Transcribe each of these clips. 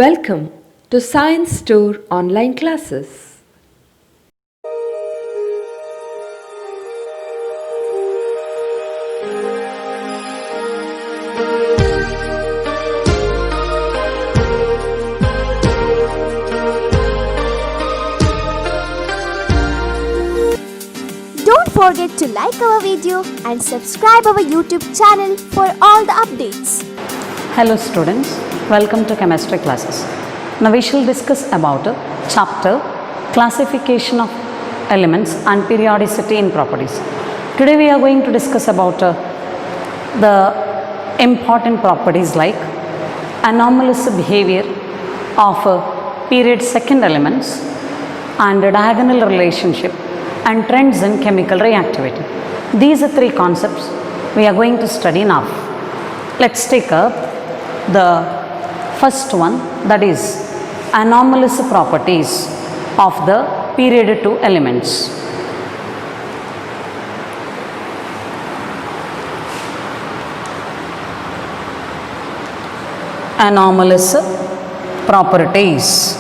Welcome to Science Store online classes. Don't forget to like our video and subscribe our YouTube channel for all the updates. Hello students, welcome to chemistry classes. Now we shall discuss about a chapter classification of elements and periodicity in properties. Today we are going to discuss about the important properties like anomalous behavior of period second elements and diagonal relationship and trends in chemical reactivity. These are three concepts we are going to study now. Let's take up the first one, that is anomalous properties of the period 2 elements. Anomalous properties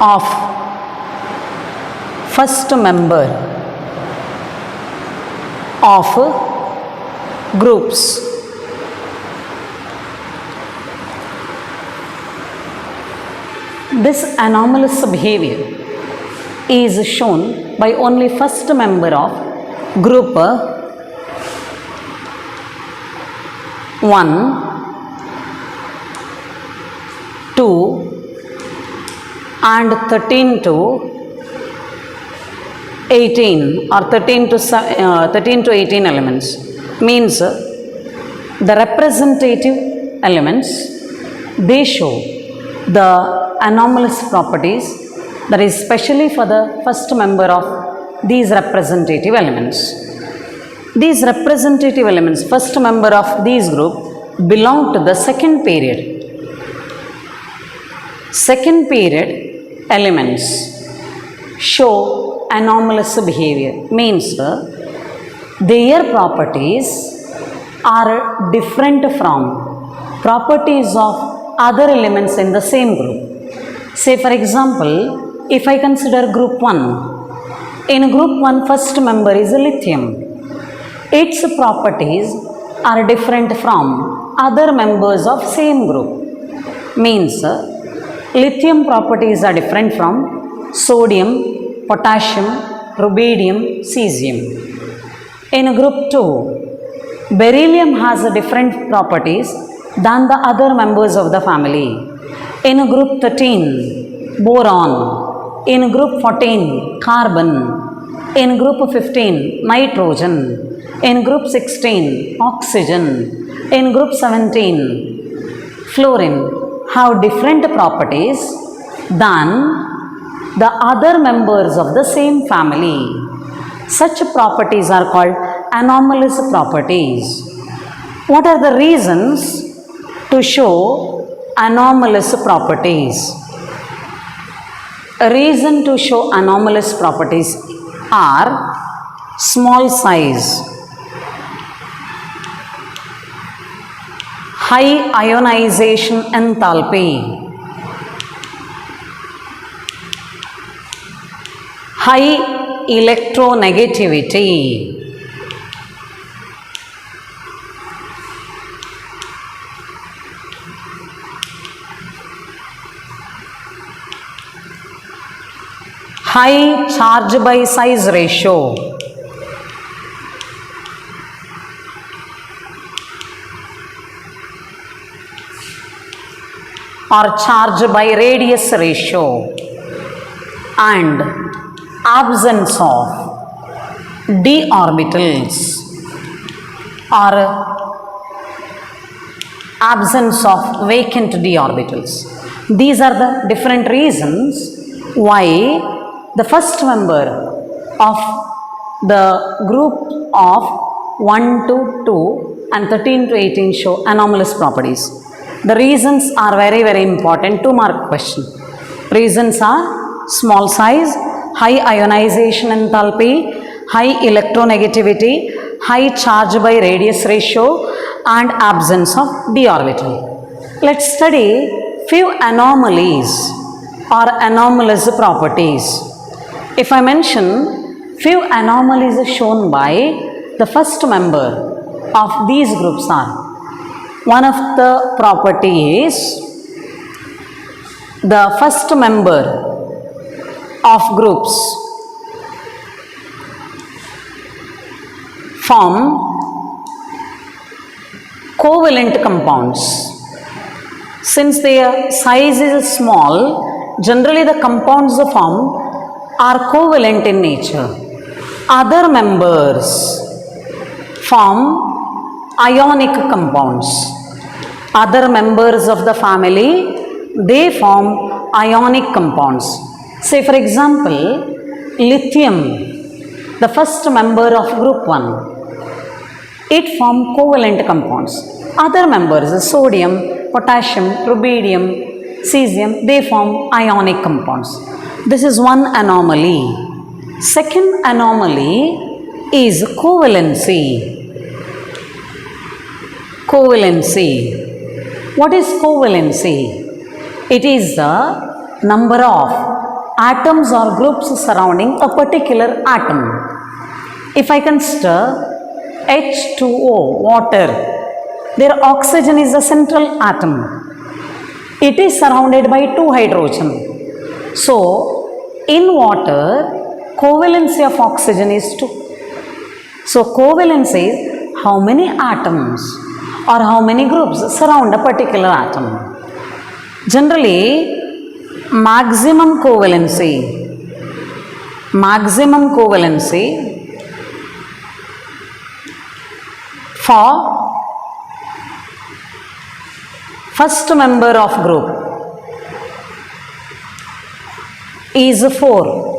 of first member of groups. This anomalous behavior is shown by only first member of group 1, 2 and 13 to 18 or 13 to 18 elements. Means the representative elements, they show the anomalous properties, that is specially for the first member of these representative elements. These representative elements, first member of these group, belong to the second period. Second period elements show anomalous behavior, means their properties are different from properties of other elements in the same group. Say for example, if I consider group 1, in group 1 first member is lithium. Its properties are different from other members of same group. Means lithium properties are different from sodium, potassium, rubidium, cesium. In group 2, beryllium has different properties than the other members of the family. In group 13, boron. In group 14, carbon. In group 15, nitrogen. In group 16, oxygen. In group 17, fluorine have different properties than the other members of the same family. Such properties are called anomalous properties. What are the reasons to show anomalous properties? A reason to show anomalous properties are small size, high ionization enthalpy, high electronegativity, high charge by size ratio, or charge by radius ratio, and absence of d orbitals or absence of vacant d orbitals. These are the different reasons why the first member of the group of 1 to 2 and 13 to 18 show anomalous properties. The reasons are very, very important. 2 mark question. Reasons are small size, high ionization enthalpy, high electronegativity, high charge by radius ratio and absence of d orbital. Let's study few anomalies or anomalous properties. If I mention few anomalies shown by the first member of these groups are, one of the property is the first member of groups form covalent compounds. Since their size is small, generally the compounds formed are covalent in nature. Other members form ionic compounds. Other members of the family, they form ionic compounds. Say for example, lithium, the first member of group 1, it forms covalent compounds. Other members, sodium, potassium, rubidium, cesium, they form ionic compounds. This is one anomaly. Second anomaly is covalency. Covalency. What is covalency? It is the number of atoms or groups surrounding a particular atom. If I consider H2O, water, their oxygen is the central atom. It is surrounded by 2 hydrogen. So, in water, covalency of oxygen is 2. So, covalency is how many atoms or how many groups surround a particular atom. Generally, maximum covalency for first member of group is 4.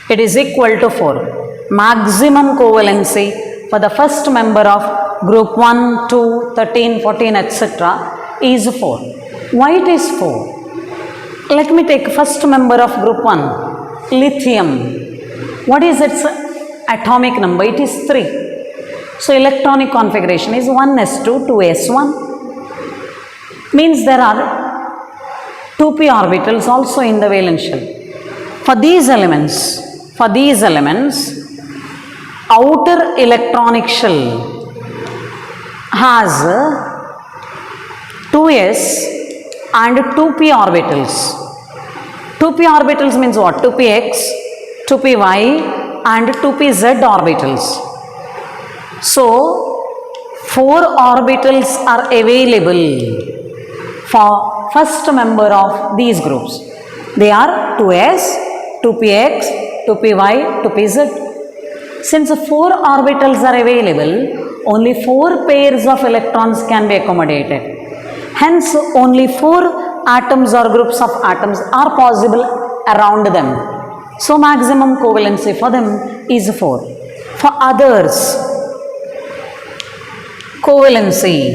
It is equal to 4. Maximum covalency for the first member of group 1, 2, 13, 14, etc. is 4. Why it is 4? Let me take first member of group 1, lithium. What is its atomic number? It is 3. So electronic configuration is 1s2, 2s1. Means there are 2p orbitals also in the valence shell. For these elements, outer electronic shell has 2s and 2p orbitals. 2p orbitals means what? 2px, 2py and 2pz orbitals. So, 4 orbitals are available for first member of these groups. They are 2s, 2px, 2py, 2pz. Since 4 orbitals are available, only 4 pairs of electrons can be accommodated. Hence, only 4 atoms or groups of atoms are possible around them. So, maximum covalency for them is 4. For others, covalency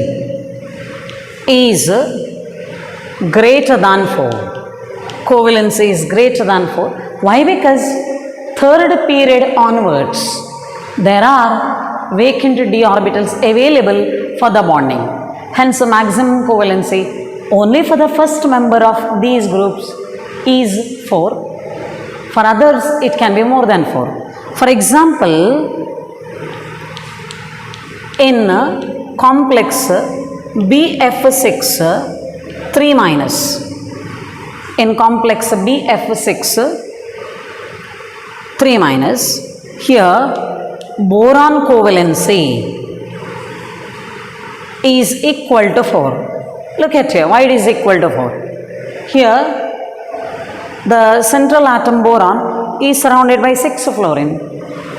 is greater than 4. Covalency is greater than 4. Why? Because third period onwards, there are vacant d orbitals available for the bonding. Hence, maximum covalency only for the first member of these groups is 4. For others, it can be more than 4. For example, in complex BF6 3 minus, in complex BF6 3 minus, here boron covalency is equal to 4. Look at here, why it is equal to 4? Here the central atom boron is surrounded by 6 fluorine.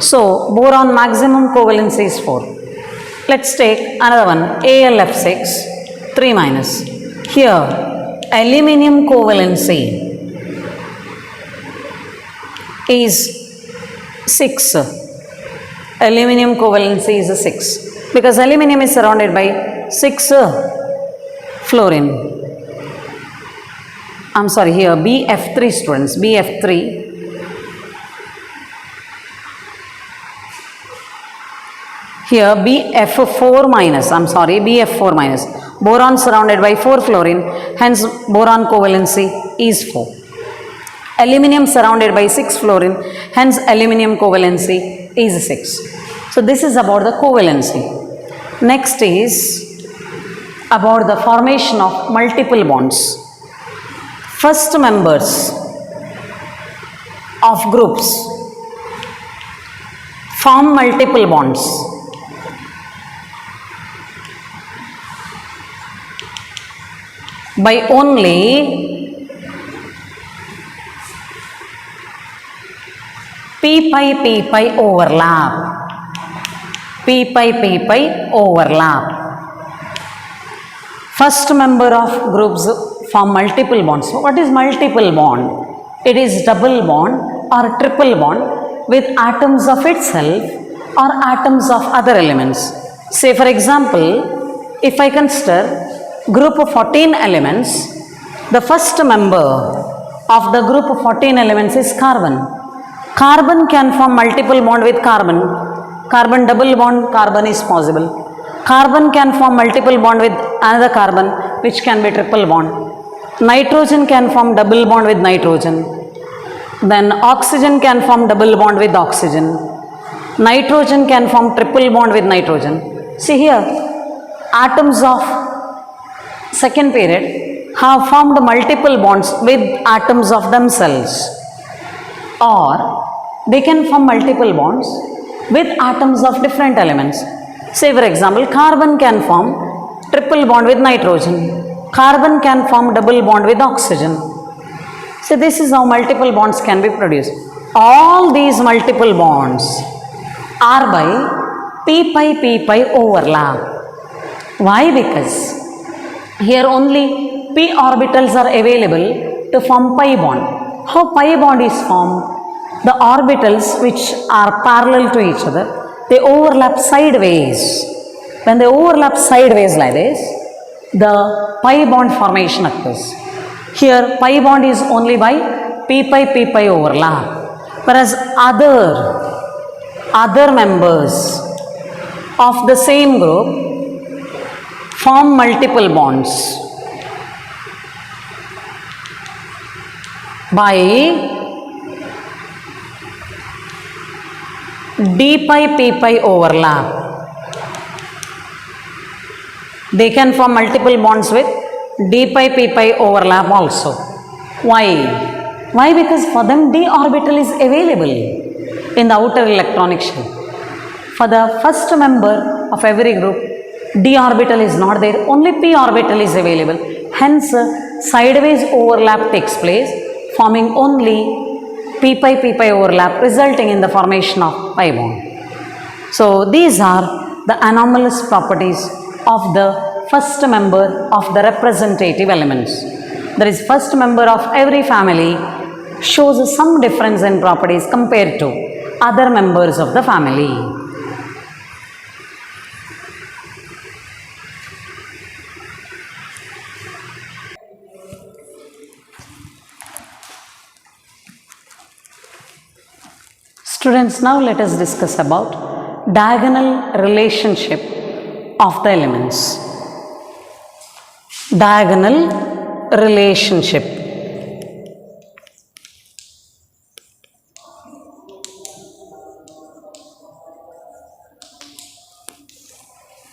So boron maximum covalency is 4. Let's take another one, AlF6 3 minus. Here aluminum covalency is 6. Aluminum covalency is 6 because aluminum is surrounded by 6 fluorine. I'm sorry, here BF3 students, BF3 Here BF4 minus, I'm sorry, BF4 minus. Boron surrounded by 4 fluorine, hence boron covalency is 4. Aluminium surrounded by 6 fluorine, hence aluminium covalency is 6. So this is about the covalency. Next is about the formation of multiple bonds. First members of groups form multiple bonds by only p pi overlap. P pi overlap. First member of groups form multiple bonds. So what is multiple bond? It is double bond or triple bond with atoms of itself or atoms of other elements. Say for example, if I consider group of 14 elements, the first member of the group of 14 elements is carbon. Carbon can form multiple bond with carbon. Carbon double bond, carbon is possible. Carbon can form multiple bond with another carbon, which can be triple bond. Nitrogen can form double bond with nitrogen. Then oxygen can form double bond with oxygen. Nitrogen can form triple bond with nitrogen. See here, atoms of second period have formed multiple bonds with atoms of themselves, or they can form multiple bonds with atoms of different elements. Say for example, carbon can form triple bond with nitrogen. Carbon can form double bond with oxygen. So this is how multiple bonds can be produced. All these multiple bonds are by p pi overlap. Why? Because here only p orbitals are available to form pi bond. How pi bond is formed? The orbitals which are parallel to each other, they overlap sideways. When they overlap sideways like this, the pi bond formation occurs. Here pi bond is only by p pi overlap, whereas other members of the same group form multiple bonds by d pi overlap. They can form multiple bonds with d pi overlap also. Why? Why? Because for them d orbital is available in the outer electronic shell. For the first member of every group, d orbital is not there, only p orbital is available. Hence, sideways overlap takes place, forming only p pi overlap, resulting in the formation of pi bond. So these are the anomalous properties of the first member of the representative elements. That is, first member of every family shows some difference in properties compared to other members of the family. Students, now let us discuss about diagonal relationship of the elements. Diagonal relationship.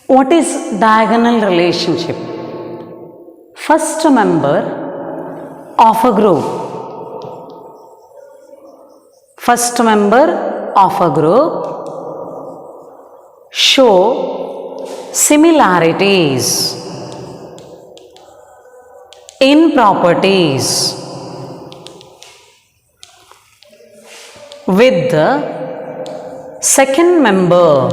What is diagonal relationship? First member of a group. First member of a group show similarities in properties with the second member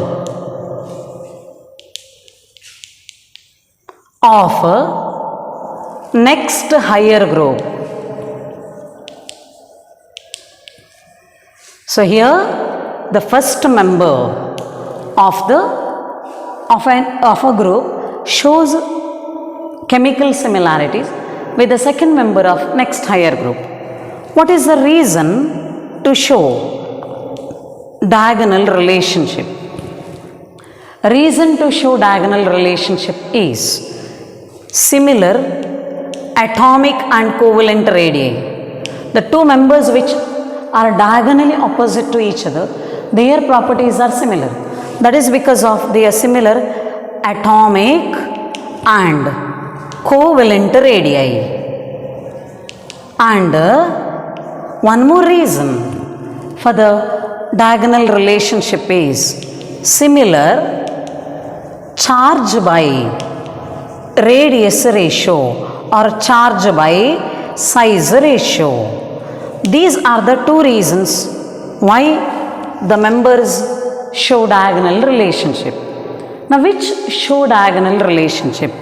of a next higher group. So here the first member of a group shows chemical similarities with the second member of next higher group. What is the reason to show diagonal relationship? Reason to show diagonal relationship is similar atomic and covalent radii. The two members which are diagonally opposite to each other, their properties are similar. That is because of their similar atomic and covalent radii. And one more reason for the diagonal relationship is similar charge by radius ratio or charge by size ratio. These are the two reasons why the members show diagonal relationship. Now, which show diagonal relationship?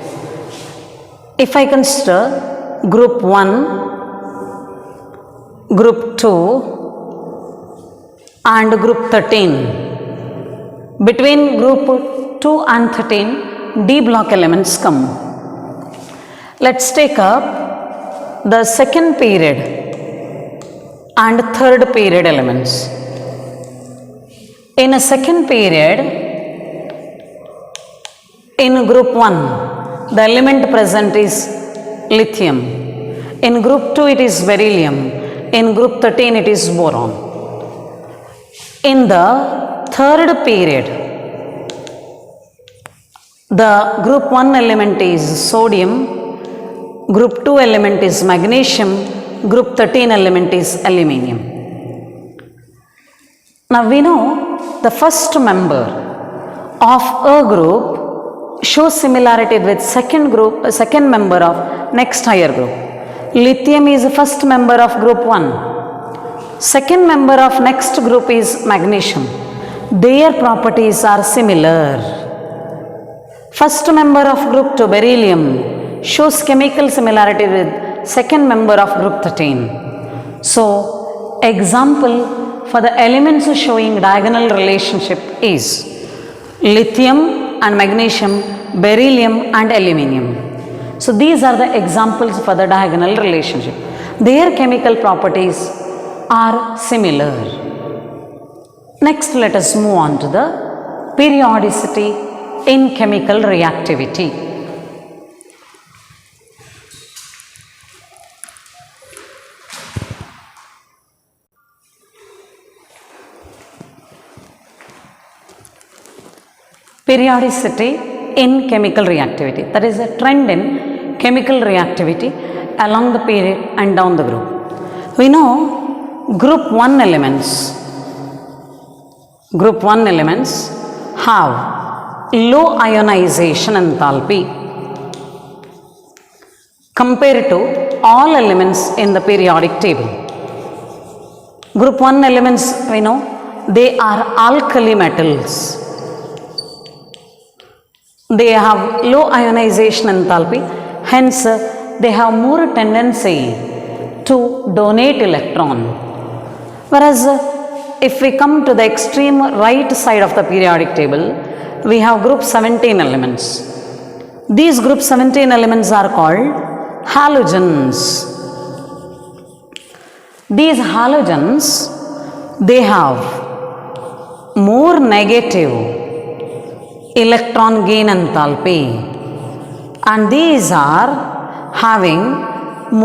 If I consider group 1, group 2 and group 13, between group 2 and 13 D block elements come. Let's take up the second period and third period elements. In a second period, in group 1, the element present is lithium. In group 2, it is beryllium. In group 13, it is boron. In the third period, the group 1 element is sodium, group 2 element is magnesium, group 13 element is aluminium. Now we know the first member of a group shows similarity with second member of next higher group. Lithium is the first member of group 1. Second member of next group is magnesium. Their properties are similar. First member of group 2, beryllium, shows chemical similarity with second member of group 13. So, example for the elements showing diagonal relationship is lithium and magnesium, beryllium and aluminium. So, these are the examples for the diagonal relationship. Their chemical properties are similar. Next, let us move on to the periodicity in chemical reactivity. Periodicity in chemical reactivity, that is a trend in chemical reactivity along the period and down the group. We know group 1 elements have low ionization enthalpy compared to all elements in the periodic table. Group 1 elements, we know they are alkali metals. They have low ionization enthalpy, hence they have more tendency to donate electron. Whereas if we come to the extreme right side of the periodic table, we have group 17 elements. These group 17 elements are called halogens. These halogens, they have more negative electron gain enthalpy, and these are having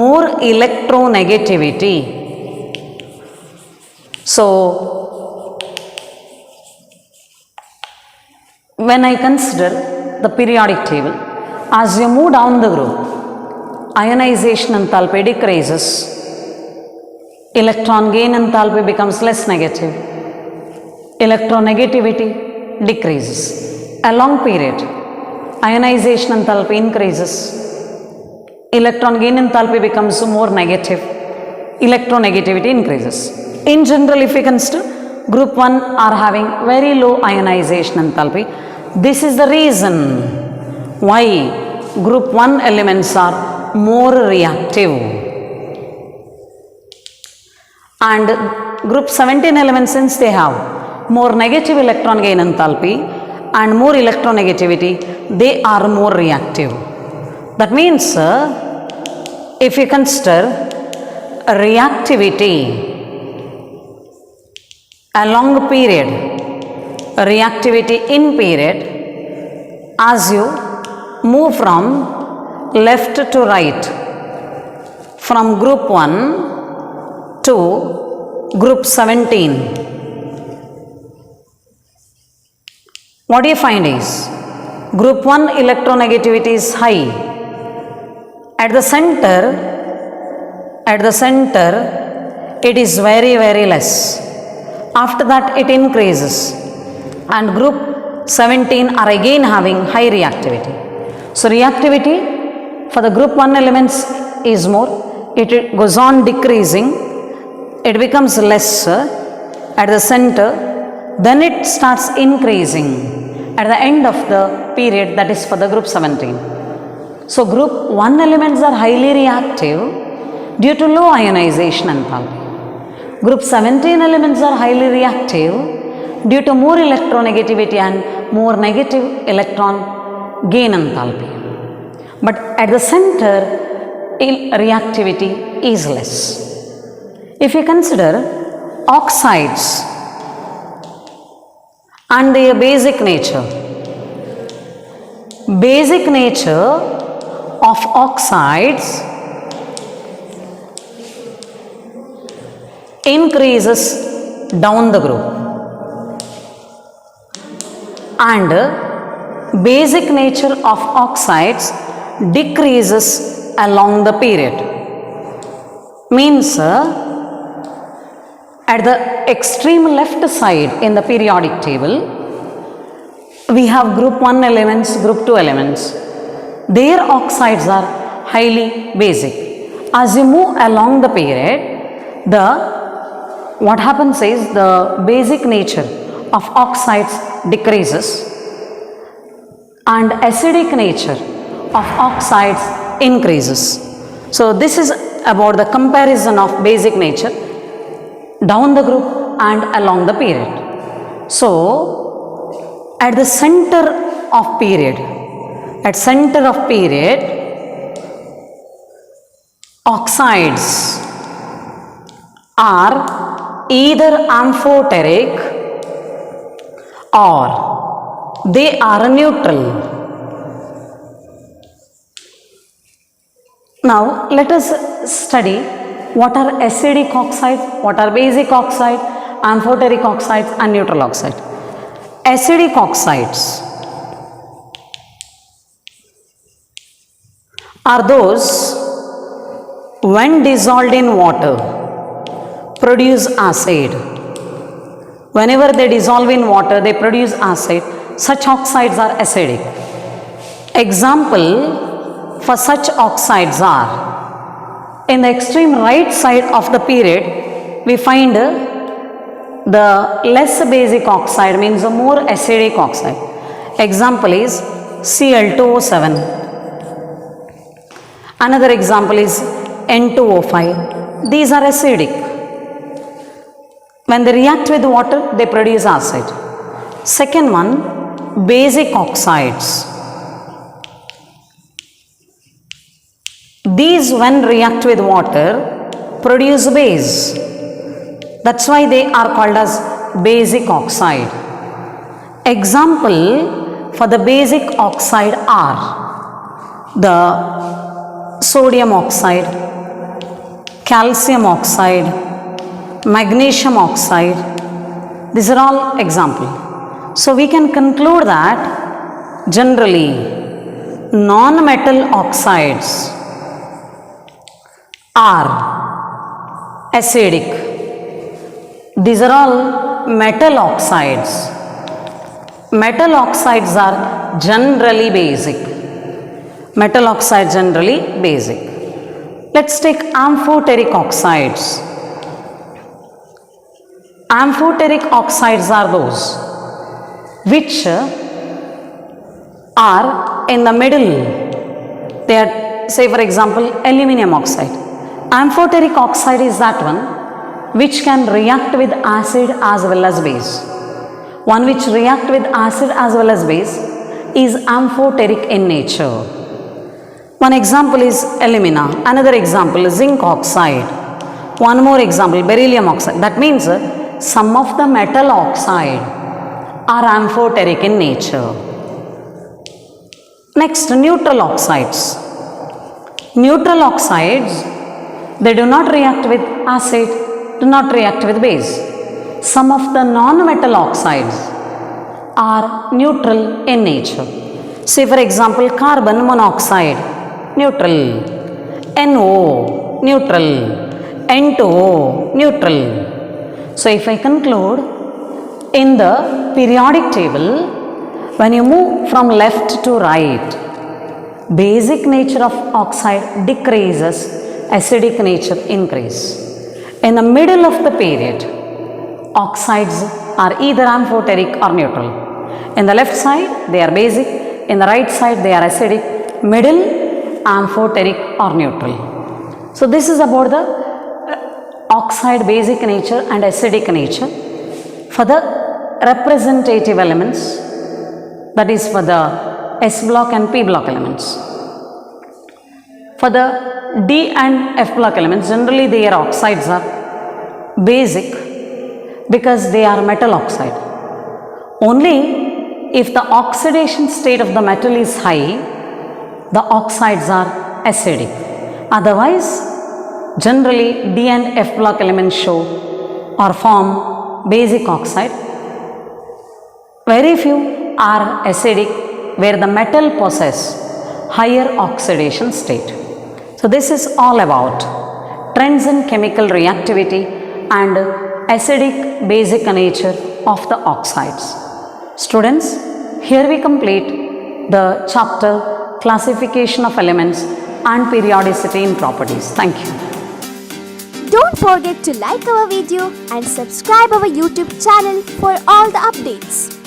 more electronegativity. So, when I consider the periodic table, as you move down the group, ionization enthalpy decreases, electron gain enthalpy becomes less negative, electronegativity decreases. A long period, ionization enthalpy increases, electron gain enthalpy becomes more negative, electronegativity increases. In general, if we consider group 1 are having very low ionization enthalpy, this is the reason why group 1 elements are more reactive. And group 17 elements, since they have more negative electron gain enthalpy and more electronegativity, they are more reactive. That means if you consider reactivity a long period, reactivity in period, as you move from left to right, from group 1 to group 17, what do you find is group 1 electronegativity is high. At the center it is very, very less. After that it increases, and group 17 are again having high reactivity. So reactivity for the group 1 elements is more, it goes on decreasing, it becomes lesser at the center, then it starts increasing at the end of the period, that is for the group 17. So group 1 elements are highly reactive due to low ionization enthalpy. Group 17 elements are highly reactive due to more electronegativity and more negative electron gain enthalpy. But at the center, reactivity is less. If you consider oxides and their basic nature of oxides increases down the group, and basic nature of oxides decreases along the period. Means at the extreme left side in the periodic table, we have group 1 elements, group 2 elements. Their oxides are highly basic. As you move along the period, what happens is the basic nature of oxides decreases and acidic nature of oxides increases. So this is about the comparison of basic nature down the group and along the period. So at the center of period, oxides are either amphoteric or they are neutral. Now let us study what are acidic oxides, what are basic oxides, amphoteric oxides and neutral oxide. Acidic oxides are those when dissolved in water produce acid. Whenever they dissolve in water, they produce acid. Such oxides are acidic. Example for such oxides are, in the extreme right side of the period, we find the less basic oxide, means a more acidic oxide. Example is Cl2O7. Another example is N2O5. These are acidic. When they react with water, they produce acid. Second one, basic oxides. These, when react with water, produce base. That's why they are called as basic oxide. Example for the basic oxide are the sodium oxide, calcium oxide, magnesium oxide. These are all examples. So we can conclude that generally non-metal oxides are acidic. These are all metal oxides. Metal oxides are generally basic. Metal oxides generally basic. Let's take amphoteric oxides. Amphoteric oxides are those which are in the middle. They are, say for example, aluminum oxide. Amphoteric oxide is that one which can react with acid as well as base. One which react with acid as well as base is amphoteric in nature. One example is alumina. Another example is zinc oxide. One more example, beryllium oxide. That means some of the metal oxide are amphoteric in nature. Next, neutral oxides. Neutral oxides, they do not react with acid, do not react with base. Some of the non-metal oxides are neutral in nature. Say for example, carbon monoxide, neutral. NO, neutral. N2O, neutral. So if I conclude, in the periodic table, when you move from left to right, basic nature of oxide decreases, acidic nature increase. In the middle of the period, oxides are either amphoteric or neutral. In the left side, they are basic. In the right side, they are acidic. Middle, amphoteric or neutral. So this is about the oxide basic nature and acidic nature. For the representative elements, that is for the S block and P block elements. For the D and F block elements, generally their oxides are basic because they are metal oxide. Only if the oxidation state of the metal is high, the oxides are acidic. Otherwise, generally D and F block elements show or form basic oxide. Very few are acidic where the metal possess higher oxidation state. So this is all about trends in chemical reactivity and acidic basic nature of the oxides. Students, here we complete the chapter classification of elements and periodicity in properties. Thank you. Don't forget to like our video and subscribe our YouTube channel for all the updates.